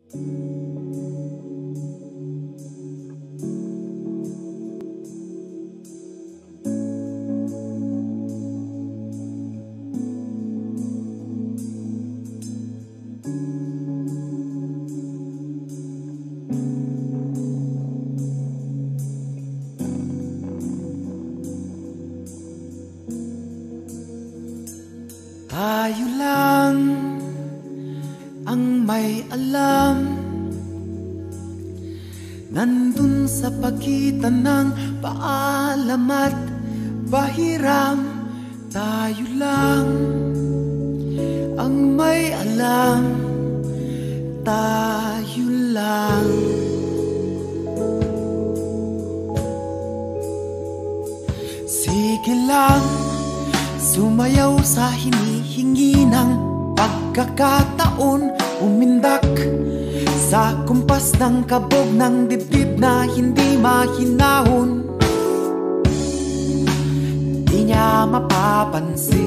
Tayo lang ang may alam, nandun sa pagitan ng paalam at pahiram. Tayo lang ang may alam, tayo lang. Sige lang, sumayaw sa hinihingi ng pagkakataon, umindak sa kumpas ng kabog ng dibdib na hindi mahinahon. Di niya mapapansin,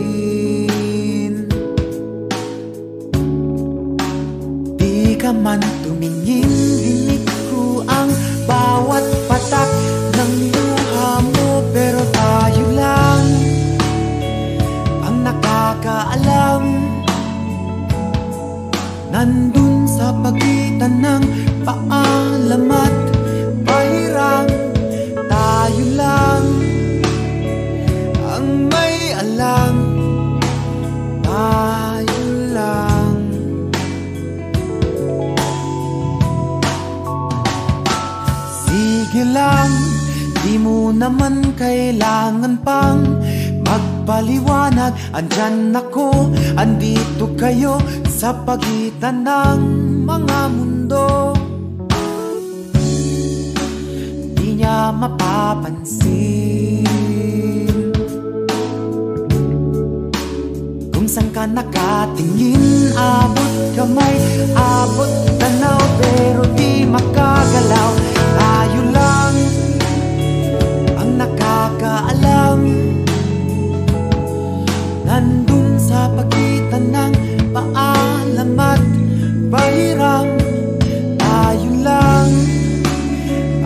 di ka man tumingin, dinig ko ang bawat patak ng luha mo. Pero tayo lang ang nakakaalam, nandun sa pagitan ng paalam at pahiram. Tayo lang ang may alam, tayo lang. Sige lang, di mo naman kailangan pang magpaliwanag. Andyan ako, andito kayo sa pagitan ng mga mundo. Di niya mapapansin kung saan ka nakatingin. Abot kamay, abot tanaw, pero di makagalaw. Tayo lang ang nakakaalam, nandun sa pagitan ng paalam at pahiram. Tayo lang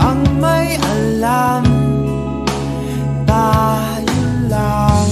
ang may alam, tayo lang.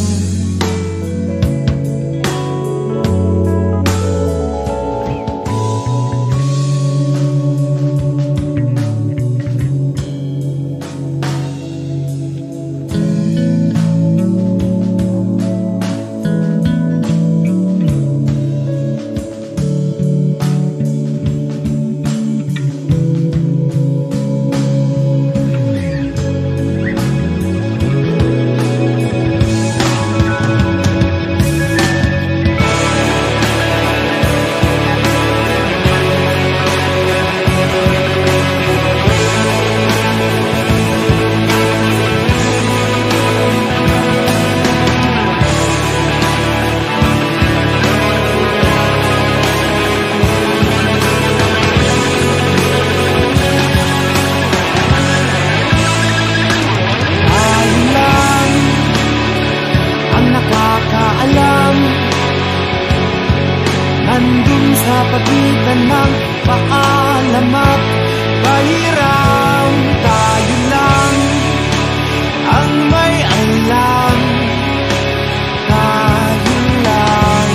Nandun sa pagitan ng paalam at pahiram. Tayo lang ang may alam, tayo lang.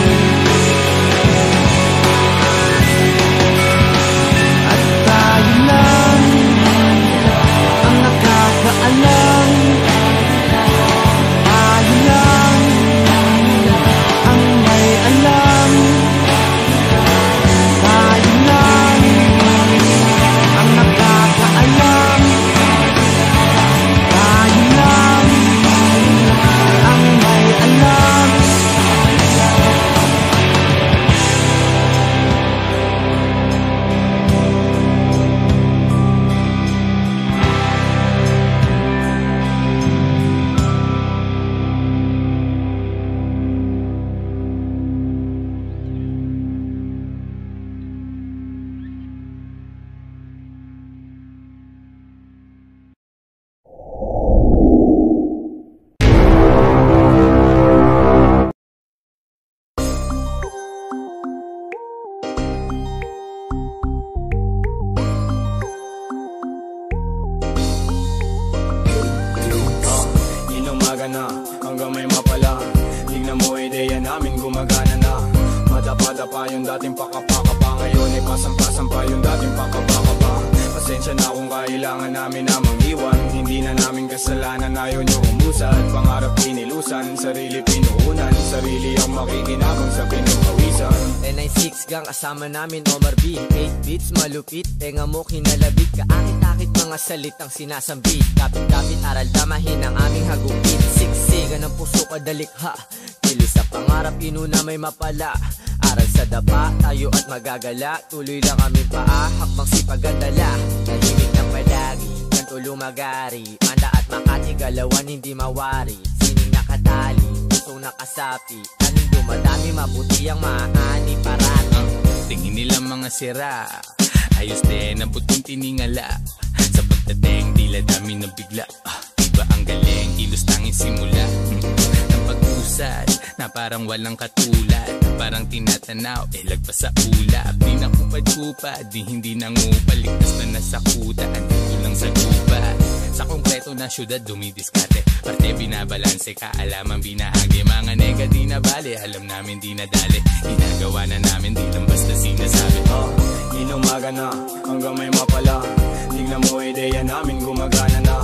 At tayo lang ang nakakaalam, tayo lang ang may alam, tayo lang ang nakakaalam. umaga na, hanggang may mapala. Tingnan mo ideya namin gumagana na. Madapa-dapa yung dating pakapakapa. Ngayon ay pasampa-sampa yung dating pakapakapa. Pasensya na kung kailangan namin na mangiwan. Hindi na namin kasalanan, ayaw nyo umusad. Pangarap pinilusan, sarili pinuunan. Sarili ang makikinabang sa pinukawisan. 996 gang kasama namin Omar B. 8 beats malupit, tenga mo kinalabit. Kaakit-akit mga salitang sinasambit. Kapit-kapit aral damahin ang aming hagupit. Siksigan ng puso kadalikha. Kilos sa pangarap inuna may mapala. Aral sa dapa, tayo at magagala. Tuloy lang kami paa, hakbang sipag at dala. Tahimik ng palagi, kanto lumagari. Manda at Makati, galawan hindi mawari. Sining nakatali, pusong nakasapi. Anong dumadami, mabuti ang maani parati. Tingin nila mga sira, ayos din ang puting tiningala. Sa pagdating, tila dami na bigla. Iba ang galing, kilos tanging simula. Ng pag-usad, na parang walang katulad. Parang tinatanaw, lagpas sa ulap. Di na kupad-kupad, di hindi nangupal. Ligtas na nasa kuta, andito lang sa lupa. Sa konkreto na syudad, dumidiskate. Parte binabalanse, kaalaman binahagi. Mga nega di na bale, alam namin di na dali. Ginagawa na namin, di lang basta sinasabi. Inumaga na, hanggang may mapala. Tingnan mo ideya namin gumagana na.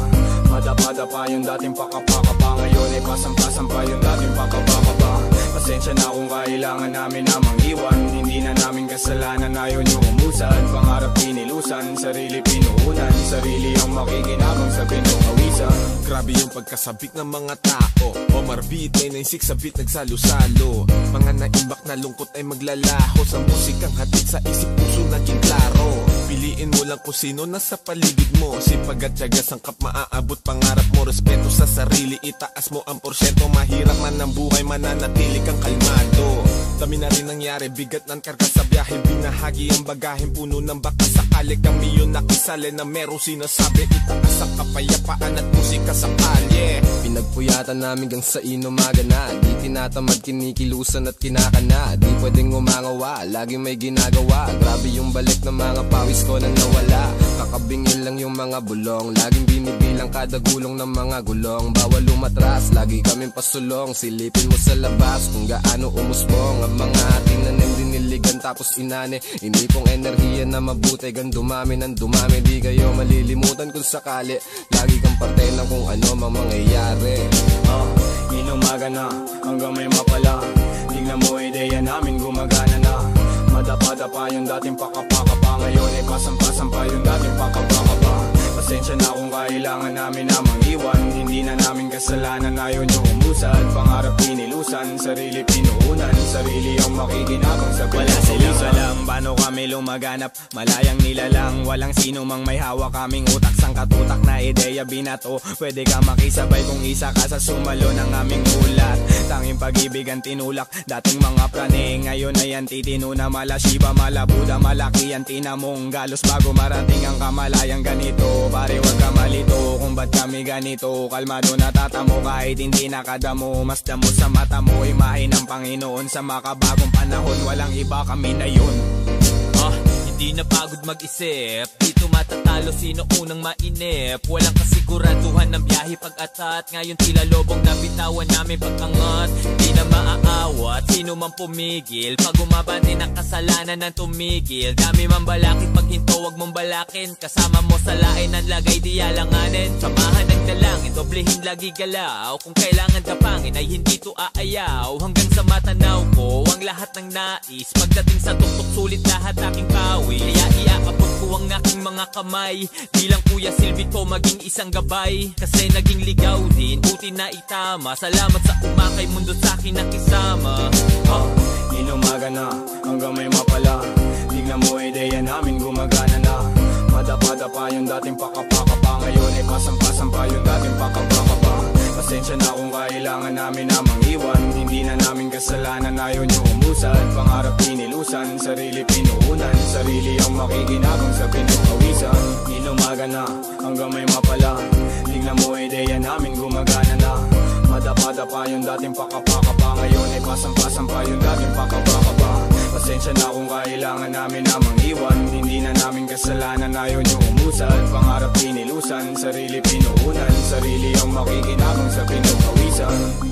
Madapa-dapa yung dating pakapakapa. Ngayon ay pasampa-sampa yung dating pakapakapa. Pasensya na kung kailangan namin na mangiwan. Hindi na namin kasalanan, ayaw nyo umusad. Pangarap pinilusan, sarili pinuunan. Sarili ang makikinabang sa pinukawisan. Grabe yung pagkasabik ng mga tao. Omar B, 996 sa beat nagsalo-salo. Mga naimbak na lungkot ay maglalaho. Sa musikang hatid sa isip puso naging klaro. Piliin mo lang kung sino nasa paligid mo. Sipag at tiyaga, sangkap maaabot pangarap mo. Respeto sa sarili, itaas mo ang porsyento. Mahirap man ang buhay, mananatili kang kalmado. Dami na rin nangyari, bigat ng karga sa biyahe. Binahagi ang bagahin, puno ng baka. Sakali kami yun nakisali na meron sinasabi. Itaas ang kapayapaan at musika sa kalye. Pinagpuyatan namin gang sa inumaga na. Di tinatamad, kinikilusan at kinakana. Di pwedeng umangawa, laging may ginagawa. Grabe yung balik ng mga pawis ko na nawala. Kakabingin lang yung mga bulong. Laging binibilang kada gulong ng mga gulong. Bawal umatras, lagi kaming pasulong. Silipin mo sa labas kung gaano umusbong. Ang mga tinanim diniligan tapos inane. Inipong enerhiya na mabuti, gan dumami ng dumami. Di kayo malilimutan kung sakali. Lagi kang parte ng kung ano mang mangyayari. Inumaga na, hanggang may mapala. Tingnan mo ideya namin gumagana na. Madapa-dapa yung dating pakapakapa. Ngayon ay pasampa-sampa yung dating pakapakapa. Pasensya na kung kailangan namin na mangiwan. Hindi na namin kasalanan, ayaw nyo umusad. Pangarap pinilusan, sarili pinuunan. Sarili ang makikinabang sa pinukawisan. Wala silang alam, paano kami lumaganap. Malayang nilalang, walang sino mang may hawak. Kaming utak, sang katutak na ideya binato. Pwede ka makisabay kung isa ka sa sumalo ng aming ulat. Tanging pag-ibig ang tinulak, dating mga prane. Ngayon ay antitino na mala Shiba, mala Buddha. Malaki ang tinamong galos bago marating ang kamalayang ganito. Pare wag ka malito kung ba't kami ganito. Kalmado natatamo kahit hindi nakadamo. Mas damo sa mata mo, imahe ng Panginoon. Sa makabagong panahon, walang iba, kami na yun. Hindi na pagod mag-isip, dito matatalo sino unang mainip. Walang kasiguraduhan ng biyahe pag-atat. Ngayon tila lobong nabitawan namin pagkangat. Di na maaawat, sino man pumigil. Pag umabante ng kasalanan ng tumigil. Dami man balakit, pag hinto wag mong balakin. Kasama mo sa lain ang lagay di alanganin. Samahan ng dalangin, doblehin lagi galaw. Kung kailangan tapangin ay hindi to aayaw. Hanggang sa matanaw ko ang lahat ng nais. Pagdating sa tuktok sulit lahat aking pawi. Kaya iakapot ko ang aking mga kamay. Bilang Kuya Silvi ko maging isang gabay. Kasi naging ligaw din, buti na itama. Salamat sa umakay mundo sa akin nakisama. Inumaga na, hanggang may mapala. Tingnan mo ideya namin gumagana na. Madapa-dapa yung dating pakapakapa. Ngayon ay pasampa-sampa yung dating pakapakapa. Pasensya na kung kailangan namin na mangiwan. Hindi na namin kasalanan, ayaw nyo umusad. Pangarap pinilusan, sarili pinuunan. Sarili ang makikinabang sa pinukawisan. Inumaga na, hanggang may mapala. Tingnan mo ideya namin gumagana na. Madapa-dapa yung dating pakapakapa. Ngayon ay pasampa-sampa yung dating pakapakapa. Pasensya na kung kailangan namin na mangiwan. Hindi na namin kasalanan. kasalanan, ayaw nyo umusad. Pangarap pinilusan, sarili pinuunan, sarili ang makikinabang sa pinupawisan.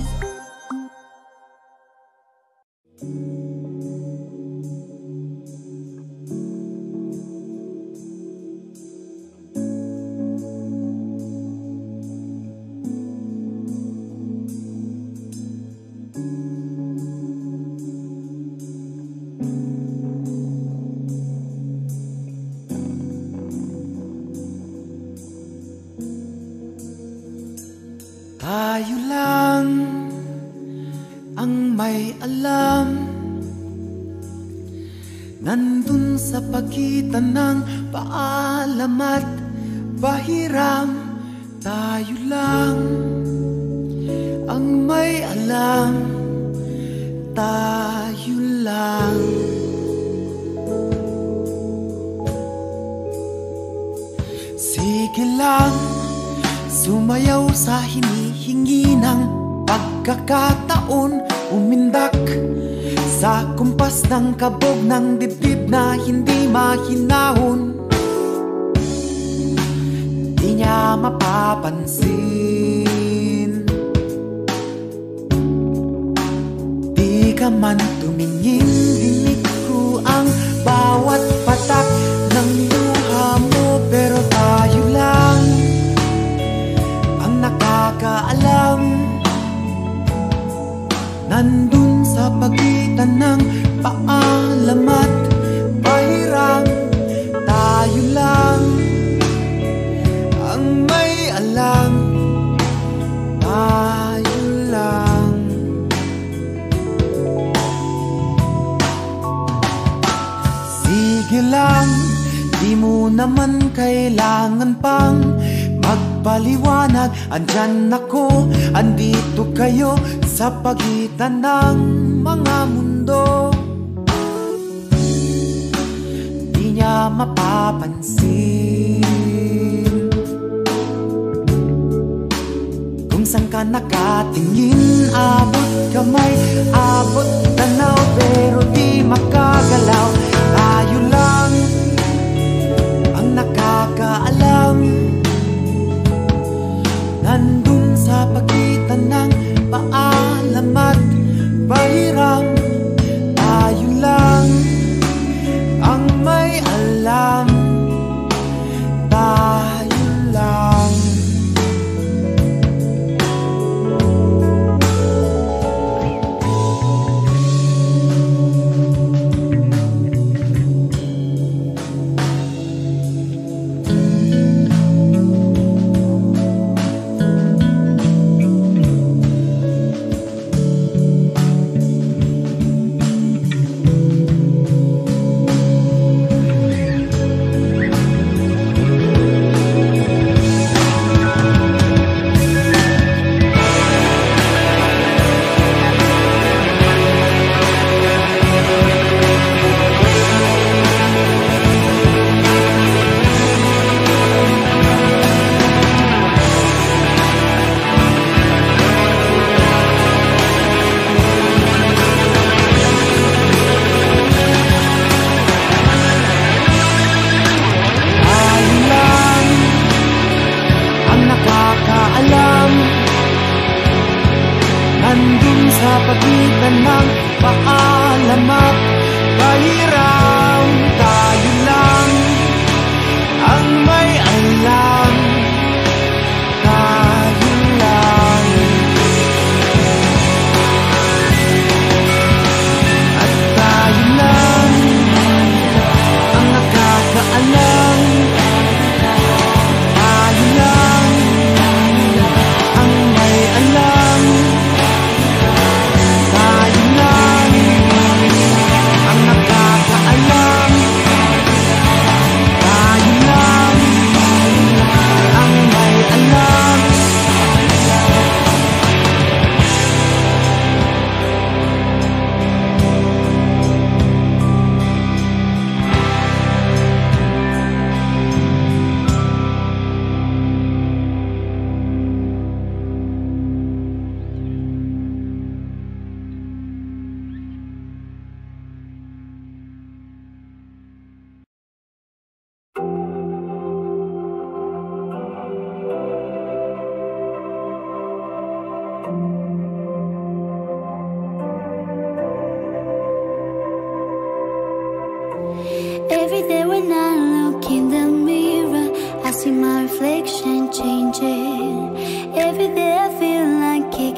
Tayo lang ang may alam, nandun sa pagitan ng paalam at pahiram. Tayo lang ang may alam, tayo lang. Sige lang, sumayaw sa hinihingi ng pagkakataon, umindak sa kumpas ng kabog ng dibdib na hindi mahinahon. Di niya mapapansin, di ka man tumingin, dinig ko ang bawat patak ng luha mo. Pero tayo lang ang nakakaalam, nandun sa pagitan ng paalam at pahiram. Tayo lang ang may alam, tayo lang. Sige lang, di mo naman kailangan pang magpaliwanag. Andyan ako, andito kayo sa pagitan ng mga mundo. Di niya mapapansin kung saan ka nakatingin. Abot kamay, abot tanaw, pero di makagalaw. Tayo lang ang nakakaalam, nandun sa pagitan ng paalam at pahiram. Tayo lang ang may alam, tayo lang. Nandun sa pagitan ng paalam at pahiram. Tayo lang ang may alam, tayo lang. At tayo lang ang nakakaalam, tayo lang ang may alam, tayo lang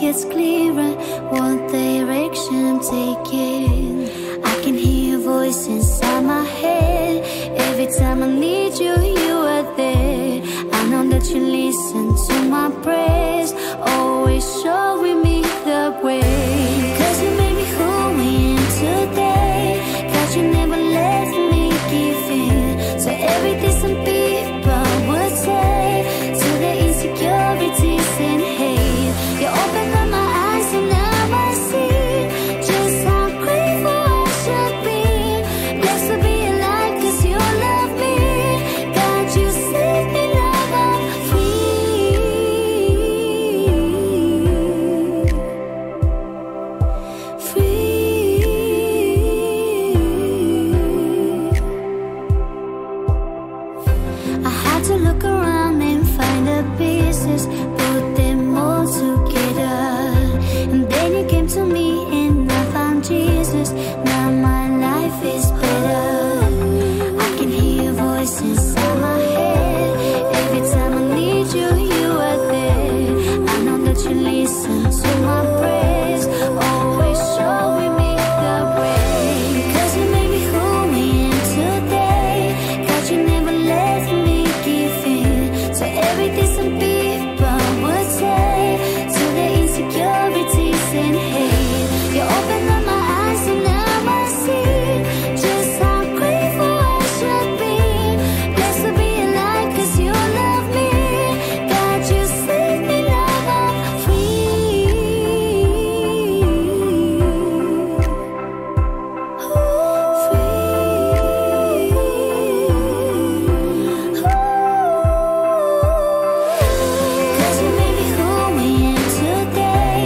gets clearer, what direction I'm taking. I can hear voices inside my head. Every time I need you, you are there. I know that you listen to my prayers, always showing me the way. 'Cause you made me who I am today. 'Cause you never let me give in to everything some people would say, to the insecurities and hate. You open up my eyes and now I see just how grateful I should be. Blessed to be alive 'cause you love me. God, you saved me, now I'm free. Free. I had to look around and find the pieces, put them all together. And then you came to me and I found Jesus. Now my life is better. I can hear voices inside my head. Every time I need you, you are there. I know that you listen to my prayers, always showing me the way. 'Cause you made me who I am today. 'Cause you never let me give in to everything some people would say, to the insecurities and hate. You open up my eyes and now I see just how grateful I should be. Blessed to be alive 'cause you love me. God, you saved me, now I'm free. Cause you made me who I am today.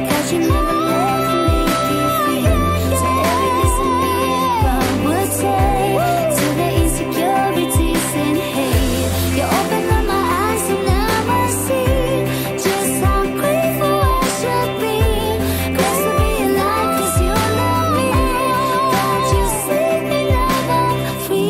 Cause you never let me give in to everything some people would say, to the insecurities and hate. You open up my eyes and now I see just how grateful I should be. Blessed to be alive 'cause you love me. God, you saved me, now I'm free.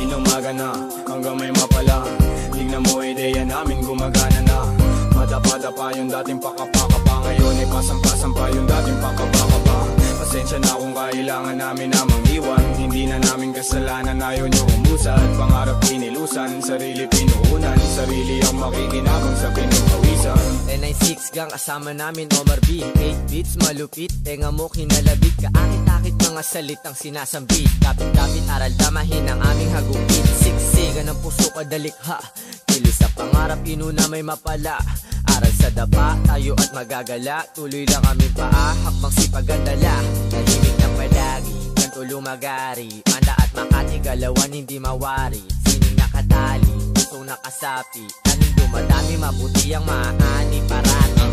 Inumaga na, hanggang may mapala. Tignan mo, ideya namin gumagana na. Madapa-dapa yung dating pakapakapa. Ngayon ay pasampa-sampa yung dating pakapakapa. Pasensya na kung kailangan namin na mangiwan. Hindi na namin kasalanan, ayaw nyo umusad. Pangarap pinilusan, sarili pinuunan. Sarili ang makikinabang sa pinupawisan. 996 gang kasama namin Omar B. 8 beats malupit, tenga mo kinalabit. Kaakit-akit mga salitang sinasambit. Kapit-kapit aral damahin ang aming hagupit. Siksigan ng puso kadalikha. Kilos sa pangarap inuna may mapala. Aral sa dapa, tayo at magagala. Tuloy lang aming paa, hakbang sipagandala. Tahimik ng palagi, kanto lumagari. Manda at Makati, galawan hindi mawari. Sining nakatali, pusong nakasapi. Anong dumadami, mabuti ang maani parati.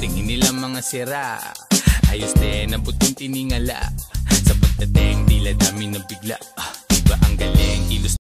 Tingin nila mga sira, ayos din ang puting tiningala. Sa pagdating, tila dami na bigla. Iba ang galing